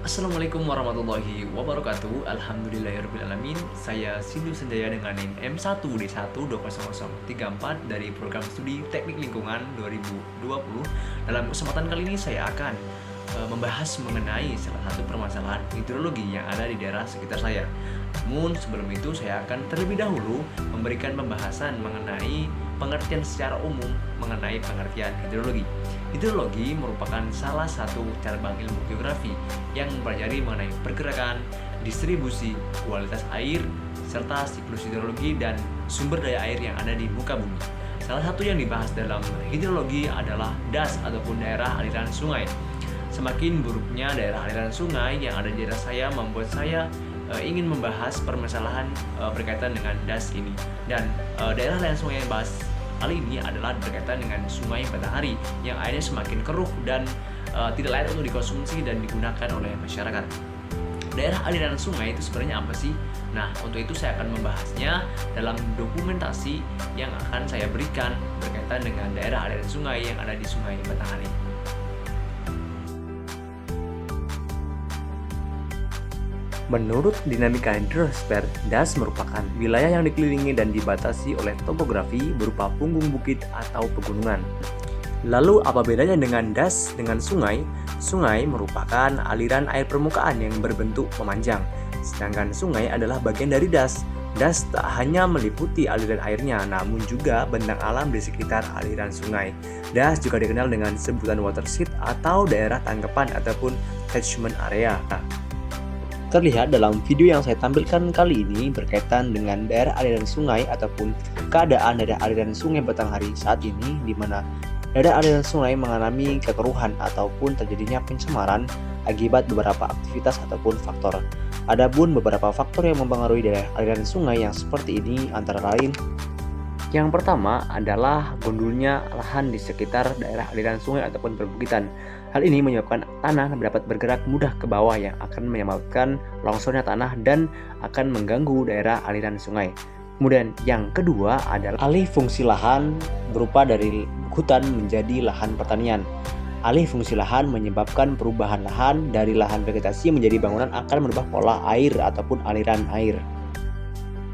Assalamualaikum warahmatullahi wabarakatuh. Alhamdulillahirrabbilalamin. Saya Sindu Senjaya dengan NIM M1D1200034 dari program studi Teknik Lingkungan 2020. Dalam kesempatan kali ini saya akan membahas mengenai salah satu permasalahan hidrologi yang ada di daerah sekitar saya. Namun sebelum itu saya akan terlebih dahulu memberikan pembahasan mengenai pengertian secara umum mengenai pengertian hidrologi. Hidrologi merupakan salah satu cabang ilmu geografi yang mempelajari mengenai pergerakan, distribusi, kualitas air, serta siklus hidrologi dan sumber daya air yang ada di muka bumi. Salah satu yang dibahas dalam hidrologi adalah das ataupun daerah aliran sungai. Semakin buruknya daerah aliran sungai yang ada di daerah saya membuat saya ingin membahas permasalahan berkaitan dengan das ini. Dan daerah aliran sungai yang bahas kali ini adalah berkaitan dengan Sungai Batanghari yang airnya semakin keruh dan tidak layak untuk dikonsumsi dan digunakan oleh masyarakat. Daerah aliran sungai itu sebenarnya apa sih? Nah, untuk itu saya akan membahasnya dalam dokumentasi yang akan saya berikan berkaitan dengan daerah aliran sungai yang ada di Sungai Batanghari. Menurut dinamika hidrosfer, das merupakan wilayah yang dikelilingi dan dibatasi oleh topografi berupa punggung bukit atau pegunungan. Lalu apa bedanya dengan das dengan sungai? Sungai merupakan aliran air permukaan yang berbentuk memanjang, sedangkan sungai adalah bagian dari das. Das tak hanya meliputi aliran airnya, namun juga bentang alam di sekitar aliran sungai. Das juga dikenal dengan sebutan watershed atau daerah tangkapan ataupun catchment area. Terlihat dalam video yang saya tampilkan kali ini berkaitan dengan daerah aliran sungai ataupun keadaan daerah aliran sungai Batanghari saat ini, di mana daerah aliran sungai mengalami kekeruhan ataupun terjadinya pencemaran akibat beberapa aktivitas ataupun faktor. Adapun beberapa faktor yang mempengaruhi daerah aliran sungai yang seperti ini antara lain: yang pertama adalah gundulnya lahan di sekitar daerah aliran sungai ataupun perbukitan. Hal ini menyebabkan tanah dapat bergerak mudah ke bawah yang akan menyebabkan longsornya tanah dan akan mengganggu daerah aliran sungai. Kemudian yang kedua adalah alih fungsi lahan berupa dari hutan menjadi lahan pertanian. Alih fungsi lahan menyebabkan perubahan lahan dari lahan vegetasi menjadi bangunan akan merubah pola air ataupun aliran air.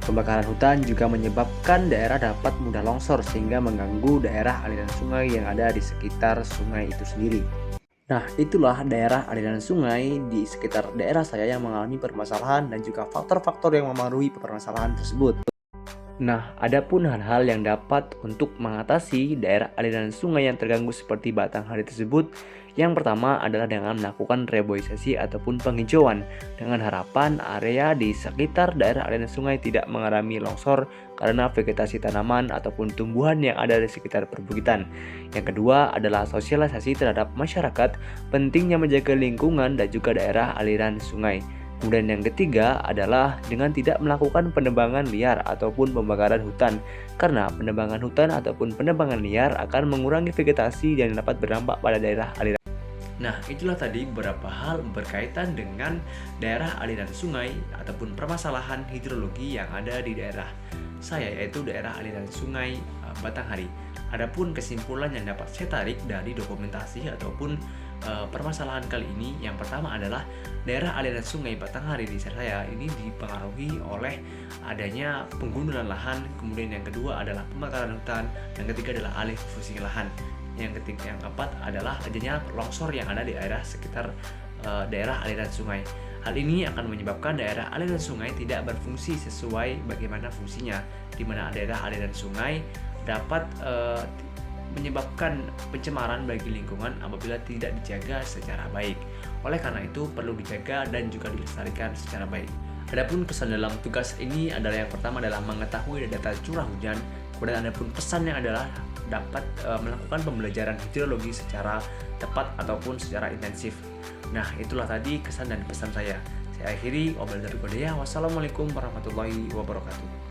Pembakaran hutan juga menyebabkan daerah dapat mudah longsor sehingga mengganggu daerah aliran sungai yang ada di sekitar sungai itu sendiri. Nah, itulah daerah aliran sungai di sekitar daerah saya yang mengalami permasalahan dan juga faktor-faktor yang memengaruhi permasalahan tersebut. Nah, adapun hal-hal yang dapat untuk mengatasi daerah aliran sungai yang terganggu seperti Batanghari tersebut, yang pertama adalah dengan melakukan reboisasi ataupun penghijauan dengan harapan area di sekitar daerah aliran sungai tidak mengalami longsor karena vegetasi tanaman ataupun tumbuhan yang ada di sekitar perbukitan. Yang kedua adalah sosialisasi terhadap masyarakat pentingnya menjaga lingkungan dan juga daerah aliran sungai. Kemudian yang ketiga adalah dengan tidak melakukan penebangan liar ataupun pembakaran hutan, karena penebangan hutan ataupun penebangan liar akan mengurangi vegetasi dan dapat berdampak pada daerah aliran. Nah, itulah tadi beberapa hal berkaitan dengan daerah aliran sungai ataupun permasalahan hidrologi yang ada di daerah saya, yaitu daerah aliran sungai Batanghari. Adapun kesimpulan yang dapat saya tarik dari dokumentasi ataupun permasalahan kali ini, yang pertama adalah daerah aliran sungai Batanghari di saya ini dipengaruhi oleh adanya penggundulan lahan, kemudian yang kedua adalah pembakaran hutan, yang ketiga adalah alih fungsi lahan. Yang keempat adalah adanya longsor yang ada di daerah sekitar daerah aliran sungai. Hal ini akan menyebabkan daerah aliran sungai tidak berfungsi sesuai bagaimana fungsinya, di mana daerah aliran sungai dapat menyebabkan pencemaran bagi lingkungan apabila tidak dijaga secara baik. Oleh karena itu perlu dijaga dan juga dilestarikan secara baik. Adapun pesan dalam tugas ini adalah yang pertama adalah mengetahui data curah hujan. Kemudian adapun pesannya adalah dapat melakukan pembelajaran hidrologi secara tepat ataupun secara intensif. Nah, itulah tadi kesan dan pesan saya. Saya akhiri. Wassalamualaikum warahmatullahi wabarakatuh.